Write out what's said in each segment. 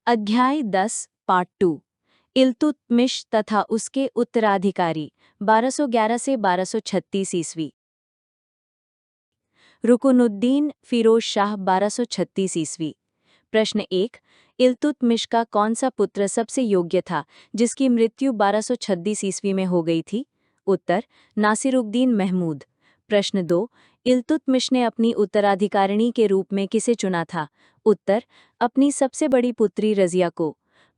अध्याय 10 पार्ट 2 इल्तुतमिश तथा उसके उत्तराधिकारी 1211 से 1236 ईस्वी। रुकनुद्दीन फिरोज शाह 1236 ईस्वी। प्रश्न 1। इल्तुतमिश का कौन सा पुत्र सबसे योग्य था जिसकी मृत्यु 1236 ईस्वी में हो गई थी? उत्तर नासिरुद्दीन महमूद। प्रश्न 2। इल्तुतमिश ने अपनी उत्तराधिकारिणी के रूप में किसे चुना था? उत्तर अपनी सबसे बड़ी पुत्री रजिया को।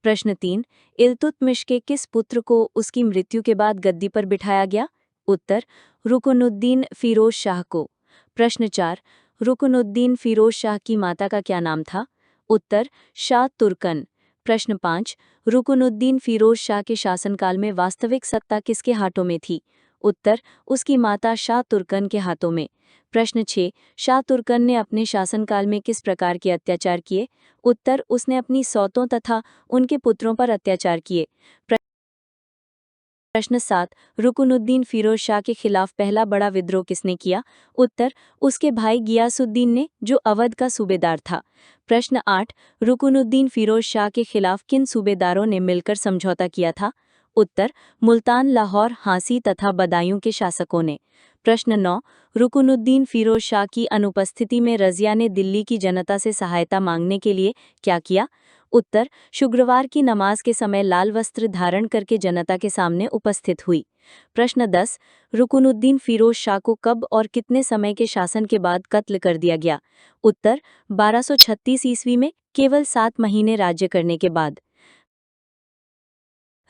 प्रश्न 3। इल्तुतमिश के किस पुत्र को उसकी मृत्यु के बाद गद्दी पर बिठाया गया? उत्तर रुकनुद्दीन फिरोज शाह को। प्रश्न 4। रुकनुद्दीन फिरोज शाह की माता का क्या नाम था? उत्तर शाह तुर्कन। प्रश्न 5। रुकनुद्दीन फिरोज शाह के शासनकाल में वास्तविक सत्ता किसके हाथों में थी? उत्तर उसकी माता शाह तुर्कन के हाथों में। प्रश्न 6। शाह तुर्कन ने अपने शासनकाल में किस प्रकार के अत्याचार किए? उत्तर उसने अपनी सौतों तथा उनके पुत्रों पर अत्याचार किए। प्रश्न 7। रुकनुद्दीन फिरोज शाह के खिलाफ पहला बड़ा विद्रोह किसने किया? उत्तर उसके भाई गियासुद्दीन ने, जो अवध का सूबेदार था। प्रश्न 8। रुकनुद्दीन फिरोज शाह के खिलाफ किन सूबेदारों ने मिलकर समझौता किया था? उत्तर मुल्तान, लाहौर, हांसी तथा बदायूं के शासकों ने। प्रश्न 9। रुकनुद्दीन फिरोज शाह की अनुपस्थिति में रजिया ने दिल्ली की जनता से सहायता मांगने के लिए क्या किया? उत्तर शुक्रवार की नमाज के समय लाल वस्त्र धारण करके जनता के सामने उपस्थित हुई। प्रश्न 10। रुकनुद्दीन फिरोज शाह को कब और कितने समय के शासन के बाद कत्ल कर दिया गया? उत्तर 1236 ईस्वी में, केवल 7 महीने राज्य करने के बाद।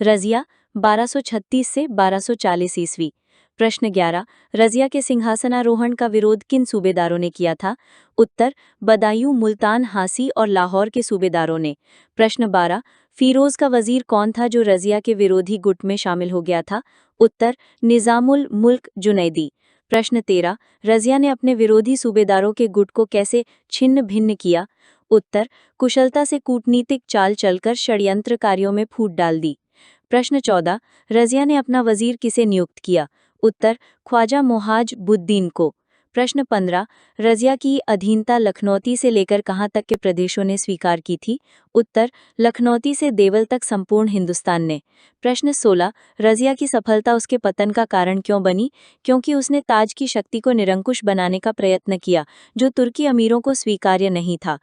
रजिया 1236 से 1240 ईस्वी। प्रश्न 11। रजिया के सिंहासनारोहण का विरोध किन सूबेदारों ने किया था? उत्तर बदायूं, मुल्तान, हांसी और लाहौर के सूबेदारों ने। प्रश्न 12। फिरोज का वजीर कौन था जो रजिया के विरोधी गुट में शामिल हो गया था? उत्तर निजामुल मुल्क जुनैदी। प्रश्न 13। रजिया ने अपने विरोधी सूबेदारों के गुट को कैसे छिन्न भिन्न किया? उत्तर कुशलता से कूटनीतिक चाल चलकर षड्यंत्रकारियों में फूट डाल दी। प्रश्न 14। रजिया ने अपना वजीर किसे नियुक्त किया? उत्तर ख्वाजा मोहाज बुद्दीन को। प्रश्न 15। रजिया की अधीनता लखनौती से लेकर कहाँ तक के प्रदेशों ने स्वीकार की थी? उत्तर लखनौती से देवल तक संपूर्ण हिंदुस्तान ने। प्रश्न 16। रजिया की सफलता उसके पतन का कारण क्यों बनी? क्योंकि उसने ताज की शक्ति को निरंकुश बनाने का प्रयत्न किया, जो तुर्की अमीरों को स्वीकार्य नहीं था।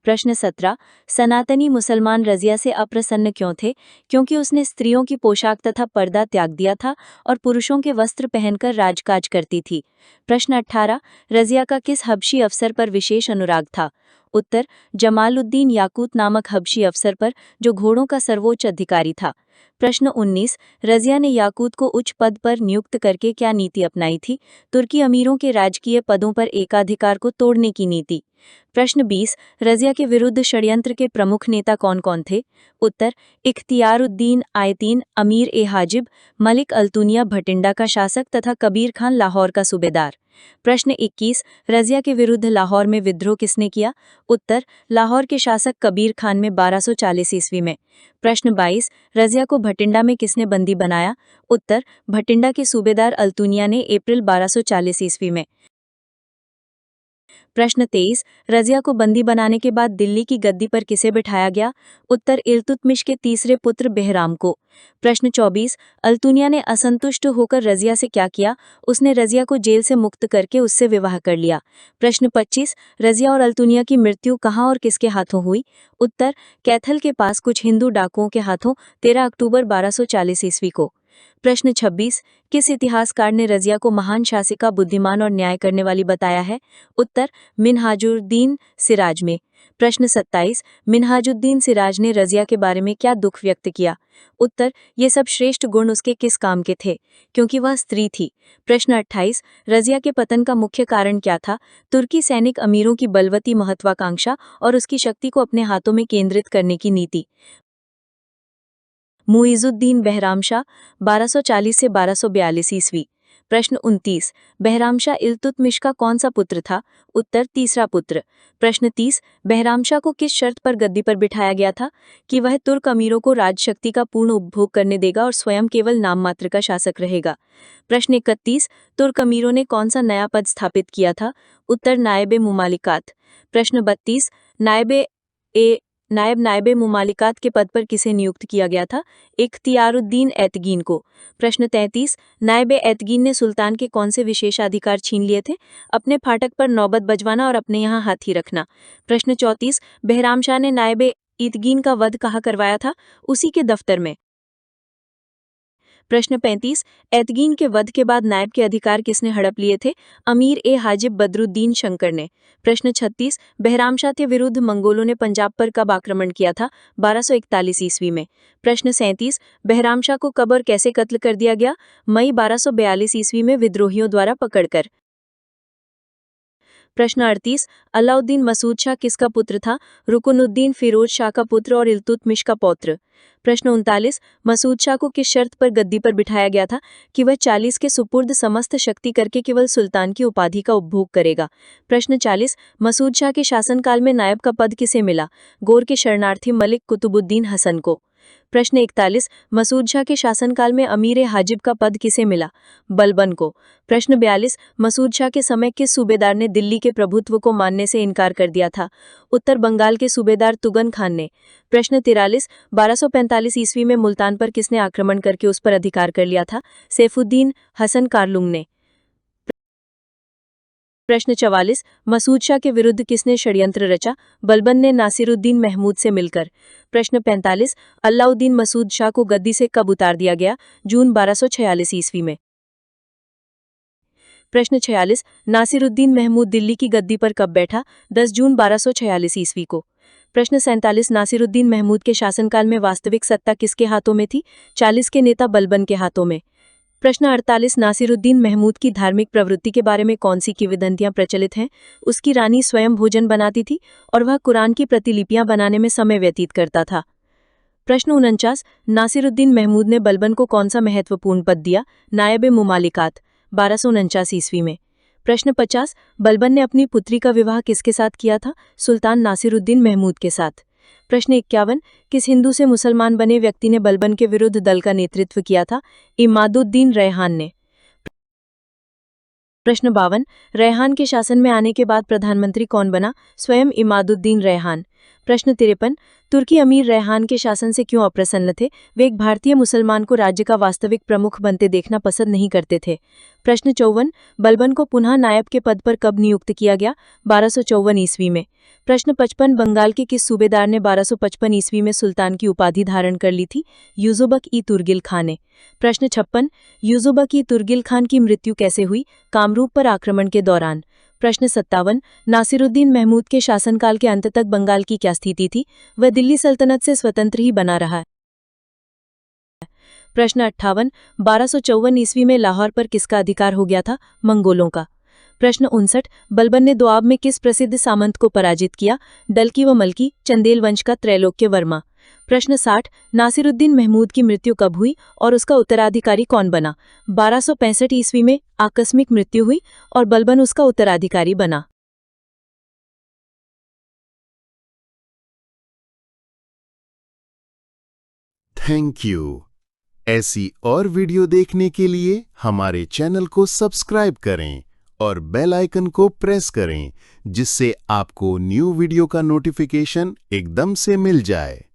प्रश्न 17। सनातनी मुसलमान रजिया से अप्रसन्न क्यों थे? क्योंकि उसने स्त्रियों की पोशाक तथा पर्दा त्याग दिया था और पुरुषों के वस्त्र पहनकर राजकाज करती थी। प्रश्न 18। रजिया का किस हबशी अफसर पर विशेष अनुराग था? उत्तर जमालुद्दीन याकूत नामक हबशी अफसर पर, जो घोड़ों का सर्वोच्च अधिकारी था। प्रश्न 19। रजिया ने याकूत को उच्च पद पर नियुक्त करके क्या नीति अपनाई थी? तुर्की अमीरों के राजकीय पदों पर एकाधिकार को तोड़ने की नीति। प्रश्न 20। रजिया के विरुद्ध षड्यंत्र के प्रमुख नेता कौन कौन थे? उत्तर इख्तियारुद्दीन आयतीन, अमीर ए हाजिब, मलिक अल्तुनिया भटिंडा का शासक तथा कबीर खान लाहौर का सूबेदार। प्रश्न 21। रजिया के विरुद्ध लाहौर में विद्रोह किसने किया? उत्तर लाहौर के शासक कबीर खान में 1240 ईस्वी में। प्रश्न 22। रजिया को भटिंडा में किसने बंदी बनाया? उत्तर भटिंडा के सूबेदार अल्तुनिया ने अप्रैल 1240 ईस्वी में। प्रश्न 23। रजिया को बंदी बनाने के बाद दिल्ली की गद्दी पर किसे बिठाया गया? उत्तर इल्तुतमिश के तीसरे पुत्र बेहराम को। प्रश्न 24। अल्तुनिया ने असंतुष्ट होकर रजिया से क्या किया? उसने रजिया को जेल से मुक्त करके उससे विवाह कर लिया। प्रश्न 25। रजिया और अल्तुनिया की मृत्यु कहाँ और किसके हाथों हुई? उत्तर कैथल के पास कुछ हिंदू डाकुओं के हाथों 13 अक्टूबर 1240 ईस्वी को। प्रश्न 26। किस इतिहासकार ने रजिया को महान शासिका, बुद्धिमान और न्याय करने वाली बताया है? उत्तर मिन्हाजुद्दीन सिराज में। प्रश्न 27। मिन्हाजुद्दीन सिराज ने रजिया के बारे में क्या दुख व्यक्त किया? उत्तर ये सब श्रेष्ठ गुण उसके किस काम के थे? क्योंकि वह स्त्री थी। प्रश्न 28। रजिया के पतन का मुख्य कारण क्या था? तुर्की सैनिक अमीरों की बलवती महत्वाकांक्षा और उसकी शक्ति को अपने हाथों में केंद्रित करने की नीति। मुइजुद्दीन बहरामशाह 1240 से 1242 ईस्वी। प्रश्न 29। बहरामशाह इल्तुतमिश का कौन सा पुत्र था? उत्तर तीसरा पुत्र। प्रश्न 30। बहरामशाह को किस शर्त पर गद्दी पर बिठाया गया था? कि वह तुर्क अमीरों को राजशक्ति का पूर्ण उपभोग करने देगा और स्वयं केवल नाम मात्र का शासक रहेगा। प्रश्न 31। तुर्क अमीरों ने कौन सा नया पद स्थापित किया था? उत्तर नायबे मुमालिकात। प्रश्न 32। नायबे ए नायब नायबे मुमालिकात के पद पर किसे नियुक्त किया गया था? इख्तियारुद्दीन ऐतगीन को। प्रश्न 33 नायबे ऐतगीन ने सुल्तान के कौन से विशेषाधिकार छीन लिए थे? अपने फाटक पर नौबत बजवाना और अपने यहाँ हाथी रखना। प्रश्न 34 बहराम शाह ने नायबे ऐतगीन का वध कहाँ करवाया था? उसी के दफ्तर में। प्रश्न 35 ऐतगीन के वध के बाद नायब के अधिकार किसने हड़प लिए थे? अमीर ए हाजिब बदरुद्दीन शंकर ने। प्रश्न 36 बहराम शाह के विरुद्ध मंगोलों ने पंजाब पर कब आक्रमण किया था? 1241 ईस्वी में। प्रश्न 37 बहराम शाह को कब और कैसे कत्ल कर दिया गया? मई 1242 ईस्वी में विद्रोहियों द्वारा पकड़कर। प्रश्न 38 अलाउद्दीन मसूद शाह किसका पुत्र था? रुकनुद्दीन फिरोज शाह का पुत्र और इल्तुतमिश का पौत्र। प्रश्न 39 मसूद शाह को किस शर्त पर गद्दी पर बिठाया गया था कि वह 40 के सुपुर्द समस्त शक्ति करके केवल सुल्तान की उपाधि का उपभोग करेगा? प्रश्न 40 मसूद शाह के शासनकाल में नायब का पद किसे मिला? गौर के शरणार्थी मलिक कुतुबुद्दीन हसन को। प्रश्न 41 मसूद शाह के शासनकाल में अमीर हाजिब का पद किसे मिला? बलबन को। प्रश्न 42 मसूद शाह के समय किस सूबेदार ने दिल्ली के प्रभुत्व को मानने से इनकार कर दिया था? उत्तर बंगाल के सूबेदार तुगन खान ने। प्रश्न 43 1245 ईस्वी में मुल्तान पर किसने आक्रमण करके उस पर अधिकार कर लिया था? सैफुद्दीन हसन कारलुंग ने। प्रश्न 44 मसूद शाह के विरुद्ध किसने षड्यंत्र रचा? बलबन ने नासिरुद्दीन महमूद से मिलकर। प्रश्न 45 अलाउद्दीन मसूद शाह को गद्दी से कब उतार दिया गया? जून 1246 ईस्वी में। प्रश्न 46 नासिरुद्दीन महमूद दिल्ली की गद्दी पर कब बैठा? 10 जून 1246 ईस्वी को। प्रश्न 47 नासिरुद्दीन महमूद के शासनकाल में वास्तविक सत्ता किसके हाथों में थी? 40 के नेता बलबन के हाथों में। प्रश्न 48 नासिरुद्दीन महमूद की धार्मिक प्रवृत्ति के बारे में कौन सी किंवदंतियां प्रचलित हैं? उसकी रानी स्वयं भोजन बनाती थी और वह कुरान की प्रतिलिपियां बनाने में समय व्यतीत करता था। प्रश्न 49 नासिरुद्दीन महमूद ने बलबन को कौन सा महत्वपूर्ण पद दिया? नायब मुमालिकात 1249 ईस्वी में। प्रश्न 50 बलबन ने अपनी पुत्री का विवाह किसके साथ किया था? सुल्तान नासिरुद्दीन महमूद के साथ। प्रश्न 51 किस हिंदू से मुसलमान बने व्यक्ति ने बलबन के विरुद्ध दल का नेतृत्व किया था? इमादुद्दीन रैहान ने। प्रश्न 52 रैहान के शासन में आने के बाद प्रधानमंत्री कौन बना? स्वयं इमादुद्दीन रैहान। प्रश्न 53 तुर्की अमीर रैहान के शासन से क्यों अप्रसन्न थे? वे एक भारतीय मुसलमान को राज्य का वास्तविक प्रमुख बनते देखना पसंद नहीं करते थे। प्रश्न 54 बलबन को पुनः नायब के पद पर कब नियुक्त किया गया? 1254 ईस्वी में। प्रश्न 55 बंगाल के किस सूबेदार ने 1255 ईस्वी में सुल्तान की उपाधि धारण कर ली थी? यूजुबक ई तुर्गिल खान ने। प्रश्न 56 यूजुबक ई तुर्गिल खान की मृत्यु कैसे हुई? कामरूप पर आक्रमण के दौरान। प्रश्न 57 नासिरुद्दीन महमूद के शासनकाल के अंत तक बंगाल की क्या स्थिति थी? वह दिल्ली सल्तनत से स्वतंत्र ही बना रहा है। प्रश्न 58 1254 ईस्वी में लाहौर पर किसका अधिकार हो गया था? मंगोलों का। प्रश्न 59 बलबन ने दोआब में किस प्रसिद्ध सामंत को पराजित किया? डलकी व मलकी चंदेल वंश का त्रैलोक्य वर्मा। प्रश्न 60 नासिरुद्दीन महमूद की मृत्यु कब हुई और उसका उत्तराधिकारी कौन बना? 1265 ईस्वी में आकस्मिक मृत्यु हुई और बलबन उसका उत्तराधिकारी बना। Thank you. ऐसी और वीडियो देखने के लिए हमारे चैनल को सब्सक्राइब करें और बेल आइकन को प्रेस करें जिससे आपको न्यू वीडियो का नोटिफिकेशन एकदम से मिल जाए।